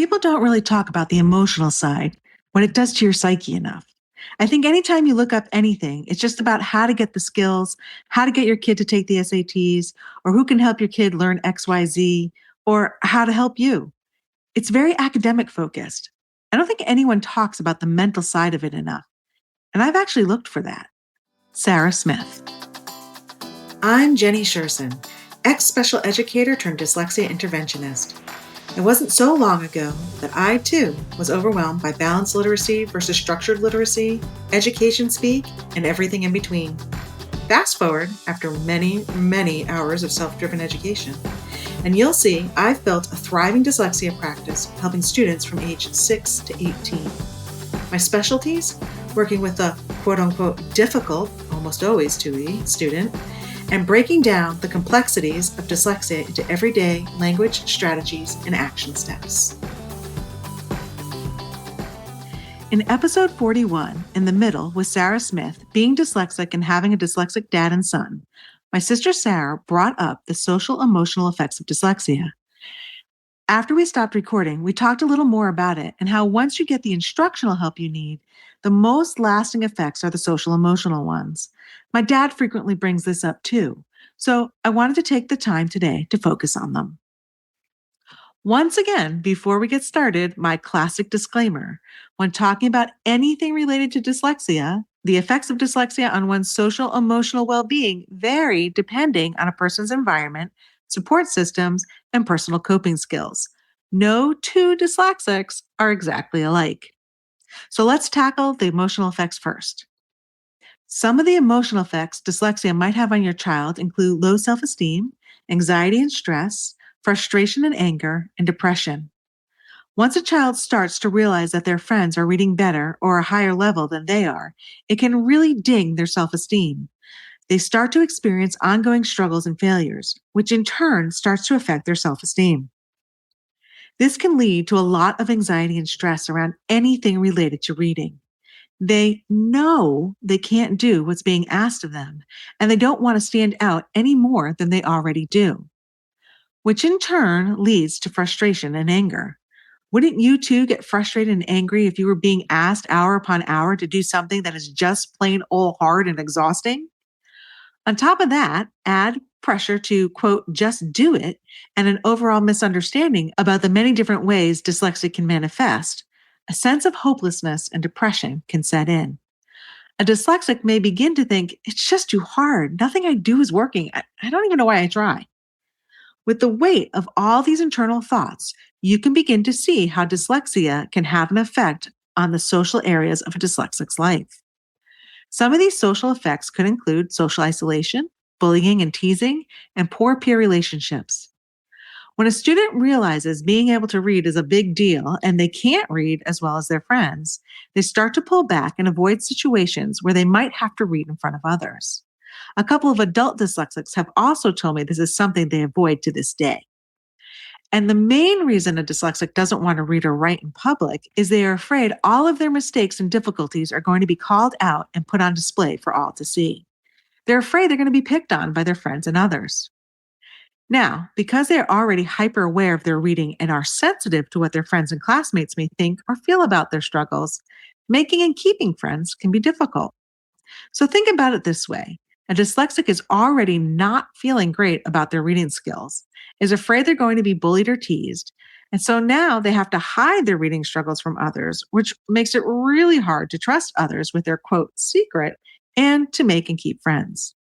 People don't really talk about the emotional side, what it does to your psyche enough. I think anytime you look up anything, it's just about how to get the skills, how to get your kid to take the SATs, or who can help your kid learn XYZ, or how to help you. It's very academic focused. I don't think anyone talks about the mental side of it enough. And I've actually looked for that. Sarah Smith. I'm Jenny Sherson, ex-special educator turned dyslexia interventionist. It wasn't so long ago that I, too, was overwhelmed by balanced literacy versus structured literacy, education speak, and everything in between. Fast forward after many, many hours of self-driven education, and you'll see I've built a thriving dyslexia practice helping students from age 6 to 18. My specialties? Working with a quote-unquote difficult, almost always 2E, student, and breaking down the complexities of dyslexia into everyday language strategies and action steps. In episode 41, in the middle, with Sarah Smith, being dyslexic and having a dyslexic dad and son, my sister Sarah brought up the social emotional effects of dyslexia. After we stopped recording, we talked a little more about it and how once you get the instructional help you need, the most lasting effects are the social emotional ones. My dad frequently brings this up too, so I wanted to take the time today to focus on them. Once again, before we get started, my classic disclaimer. When talking about anything related to dyslexia, the effects of dyslexia on one's social emotional well-being vary depending on a person's environment, support systems, and personal coping skills. No two dyslexics are exactly alike. So let's tackle the emotional effects first. Some of the emotional effects dyslexia might have on your child include low self-esteem, anxiety and stress, frustration and anger, and depression. Once a child starts to realize that their friends are reading better or a higher level than they are, it can really ding their self-esteem. They start to experience ongoing struggles and failures, which in turn starts to affect their self-esteem. This can lead to a lot of anxiety and stress around anything related to reading. They know they can't do what's being asked of them, and they don't want to stand out any more than they already do, which in turn leads to frustration and anger. Wouldn't you too get frustrated and angry if you were being asked hour upon hour to do something that is just plain old hard and exhausting? On top of that, add pressure to, quote, just do it, and an overall misunderstanding about the many different ways dyslexia can manifest. A sense of hopelessness and depression can set in. A dyslexic may begin to think, it's just too hard. Nothing I do is working. I don't even know why I try. With the weight of all these internal thoughts, you can begin to see how dyslexia can have an effect on the social areas of a dyslexic's life. Some of these social effects could include social isolation, bullying and teasing, and poor peer relationships. When a student realizes being able to read is a big deal and they can't read as well as their friends, they start to pull back and avoid situations where they might have to read in front of others. A couple of adult dyslexics have also told me this is something they avoid to this day. And the main reason a dyslexic doesn't want to read or write in public is they are afraid all of their mistakes and difficulties are going to be called out and put on display for all to see. They're afraid they're going to be picked on by their friends and others. Now, because they are already hyper aware of their reading and are sensitive to what their friends and classmates may think or feel about their struggles, making and keeping friends can be difficult. So think about it this way. A dyslexic is already not feeling great about their reading skills, is afraid they're going to be bullied or teased, and so now they have to hide their reading struggles from others, which makes it really hard to trust others with their, quote, secret and to make and keep friends.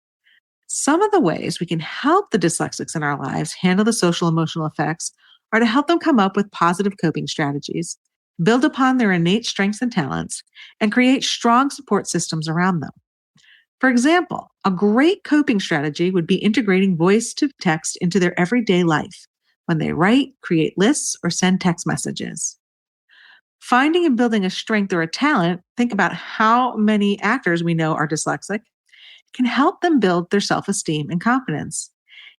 Some of the ways we can help the dyslexics in our lives handle the social emotional effects are to help them come up with positive coping strategies, build upon their innate strengths and talents, and create strong support systems around them. For example, a great coping strategy would be integrating voice to text into their everyday life when they write, create lists, or send text messages. Finding and building a strength or a talent, think about how many actors we know are dyslexic, can help them build their self-esteem and confidence.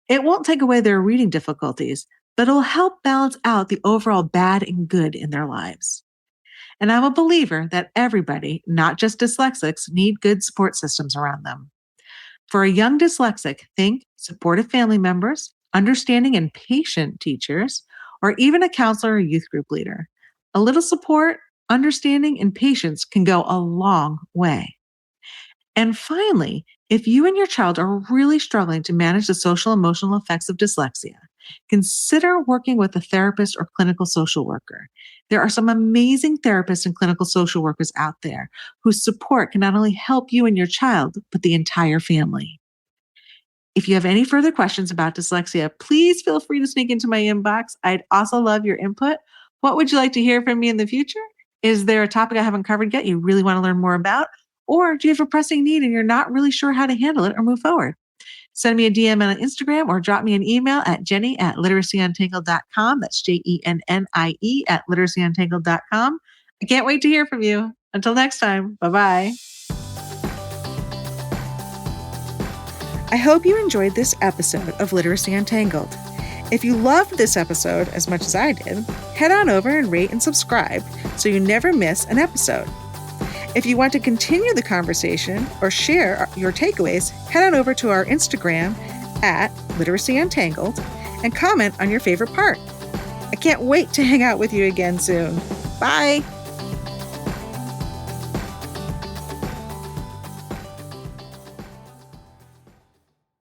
It won't take away their reading difficulties, but it'll help balance out the overall bad and good in their lives. And I'm a believer that everybody, not just dyslexics, need good support systems around them. For a young dyslexic, think supportive family members, understanding and patient teachers, or even a counselor or youth group leader. A little support, understanding, and patience can go a long way. And finally, if you and your child are really struggling to manage the social emotional effects of dyslexia, consider working with a therapist or clinical social worker. There are some amazing therapists and clinical social workers out there whose support can not only help you and your child, but the entire family. If you have any further questions about dyslexia, please feel free to sneak into my inbox. I'd also love your input. What would you like to hear from me in the future? Is there a topic I haven't covered yet you really want to learn more about? Or do you have a pressing need and you're not really sure how to handle it or move forward? Send me a DM on Instagram or drop me an email at jenny@literacyuntangled.com. That's JENNIE at literacyuntangled.com. I can't wait to hear from you. Until next time, bye-bye. I hope you enjoyed this episode of Literacy Untangled. If you loved this episode as much as I did, head on over and rate and subscribe so you never miss an episode. If you want to continue the conversation or share your takeaways, head on over to our Instagram at Literacy Untangled and comment on your favorite part. I can't wait to hang out with you again soon. Bye.